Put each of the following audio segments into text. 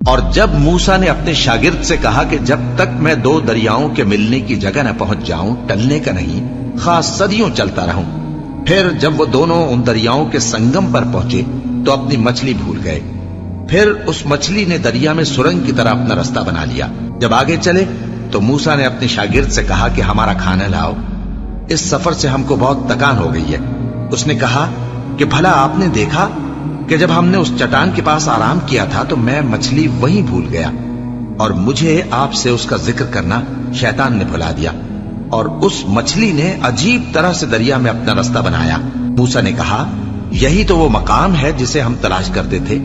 اور جب موسیٰ نے اپنے شاگرد سے کہا کہ جب تک میں دو دریاؤں کے ملنے کی جگہ نہ پہنچ جاؤں ٹلنے کا نہیں، خاص صدیوں چلتا رہوں۔ پھر جب وہ دونوں ان دریاؤں کے سنگم پر پہنچے تو اپنی مچھلی بھول گئے۔ پھر اس مچھلی نے دریا میں سرنگ کی طرح اپنا رستہ بنا لیا۔ جب آگے چلے تو موسیٰ نے اپنے شاگرد سے کہا کہ ہمارا کھانا لاؤ، اس سفر سے ہم کو بہت تکان ہو گئی ہے۔ اس نے کہا کہ بھلا آپ نے دیکھا کہ جب ہم نے اس چٹان کے پاس آرام کیا تھا تو میں مچھلی وہیں بھول گیا، اور مجھے آپ سے اس کا ذکر کرنا شیطان نے بھلا دیا، اور اس مچھلی نے عجیب طرح سے دریا میں اپنا رستہ بنایا۔ موسیٰ نے کہا یہی تو وہ مقام ہے جسے ہم تلاش کرتے تھے۔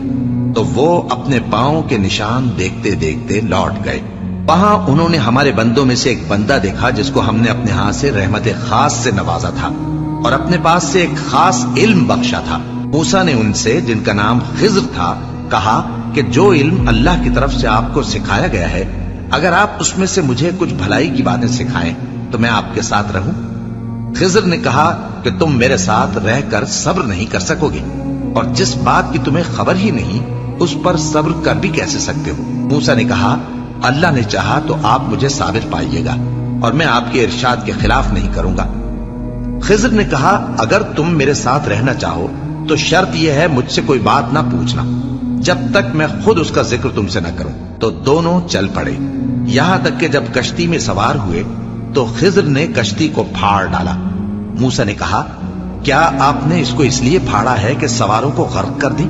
تو وہ اپنے پاؤں کے نشان دیکھتے دیکھتے لوٹ گئے۔ وہاں انہوں نے ہمارے بندوں میں سے ایک بندہ دیکھا جس کو ہم نے اپنے ہاں سے رحمت خاص سے نوازا تھا اور اپنے پاس سے ایک خاص علم بخشا تھا۔ موسیٰ نے ان سے جن کا نام خضر تھا کہا کہ جو علم اللہ کی طرف سے آپ کو سکھایا گیا ہے، اگر آپ اس میں سے مجھے کچھ بھلائی کی باتیں سکھائیں تو میں آپ کے ساتھ رہوں۔ خضر نے کہا کہ تم میرے ساتھ رہ کر صبر نہیں کر سکو گے، اور جس بات کی تمہیں خبر ہی نہیں اس پر صبر کر بھی کیسے سکتے ہو؟ موسیٰ نے کہا اللہ نے چاہا تو آپ مجھے صابر پائیے گا، اور میں آپ کے ارشاد کے خلاف نہیں کروں گا۔ خضر نے کہا اگر تم میرے ساتھ رہنا چاہو تو شرط یہ ہے مجھ سے کوئی بات نہ پوچھنا جب تک میں خود اس کا ذکر تم سے نہ کروں۔ تو دونوں چل پڑے، یہاں تک کہ جب کشتی میں سوار ہوئے تو خضر نے کشتی کو پھاڑ ڈالا۔ موسیٰ نے کہا کیا آپ نے اس کو اس لیے پھاڑا ہے کہ سواروں کو غرق کر دیں؟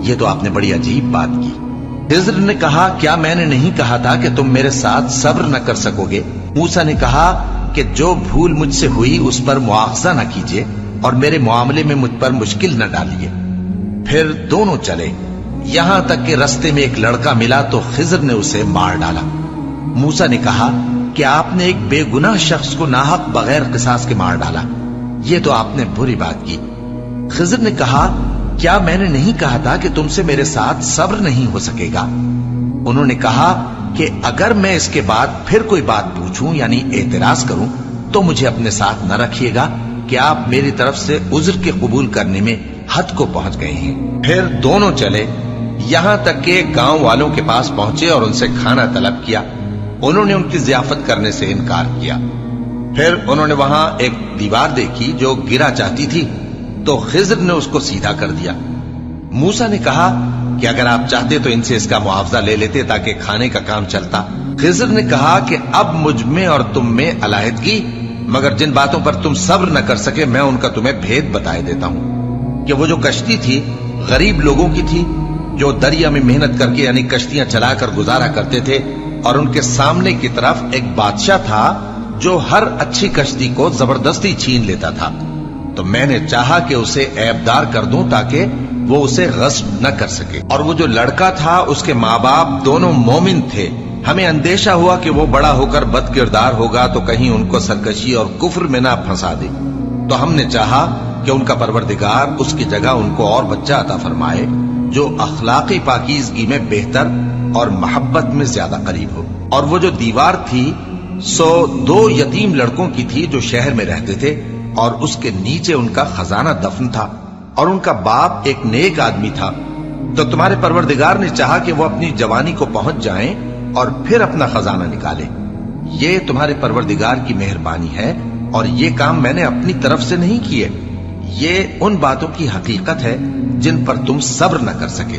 یہ تو آپ نے بڑی عجیب بات کی۔ خضر نے کہا کیا میں نے نہیں کہا تھا کہ تم میرے ساتھ صبر نہ کر سکو گے؟ موسیٰ نے کہا کہ جو بھول مجھ سے ہوئی اس پر مواخذہ نہ کیجیے اور میرے معاملے میں مجھ پر مشکل نہ ڈالیے۔ پھر دونوں چلے، یہاں تک کہ رستے میں ایک لڑکا ملا تو خضر نے اسے مار ڈالا۔ موسیٰ نے کہا کہ آپ نے ایک بے گناہ شخص کو ناحق بغیر قصاص کے مار ڈالا، یہ تو آپ نے بری بات کی۔ خضر نے کہا کیا میں نے نہیں کہا تھا کہ تم سے میرے ساتھ صبر نہیں ہو سکے گا؟ انہوں نے کہا کہ اگر میں اس کے بعد پھر کوئی بات پوچھوں یعنی اعتراض کروں تو مجھے اپنے ساتھ نہ رکھیے گا کہ آپ میری طرف سے عذر کے قبول کرنے میں حد کو پہنچ گئے ہیں۔ پھر دونوں چلے، یہاں تک کہ گاؤں والوں کے پاس پہنچے اور ان سے کھانا طلب کیا۔ انہوں نے ان کی ضیافت کرنے سے انکار کیا۔ پھر انہوں نے وہاں ایک دیوار دیکھی جو گرا چاہتی تھی تو خضر نے اس کو سیدھا کر دیا۔ موسیٰ نے کہا کہ اگر آپ چاہتے تو ان سے اس کا معاوضہ لے لیتے تاکہ کھانے کا کام چلتا۔ خضر نے کہا کہ اب مجھ میں اور تم میں علیحدگی، مگر جن باتوں پر تم صبر نہ کر سکے میں ان کا تمہیں بھید بتائے دیتا ہوں کہ وہ جو کشتی تھی غریب لوگوں کی تھی جو دریا میں محنت کر کے یعنی کشتیاں چلا کر گزارا کرتے تھے، اور ان کے سامنے کی طرف ایک بادشاہ تھا جو ہر اچھی کشتی کو زبردستی چھین لیتا تھا۔ تو میں نے چاہا کہ اسے عیبدار کر دوں تاکہ وہ اسے غصب نہ کر سکے۔ اور وہ جو لڑکا تھا اس کے ماں باپ دونوں مومن تھے۔ ہمیں اندیشہ ہوا کہ وہ بڑا ہو کر بد کردار ہوگا تو کہیں ان کو سرکشی اور کفر میں نہ پھنسا دے، تو ہم نے چاہا کہ ان کا پروردگار اس کی جگہ ان کو اور بچہ عطا فرمائے جو اخلاقی پاکیزگی میں بہتر اور محبت میں زیادہ قریب ہو۔ اور وہ جو دیوار تھی سو 2 یتیم لڑکوں کی تھی جو شہر میں رہتے تھے، اور اس کے نیچے ان کا خزانہ دفن تھا، اور ان کا باپ ایک نیک آدمی تھا۔ تو تمہارے پروردگار نے چاہا کہ وہ اپنی جوانی کو پہنچ جائیں اور پھر اپنا خزانہ نکالے۔ یہ تمہارے پروردگار کی مہربانی ہے، اور یہ کام میں نے اپنی طرف سے نہیں کیے۔ یہ ان باتوں کی حقیقت ہے جن پر تم صبر نہ کر سکے۔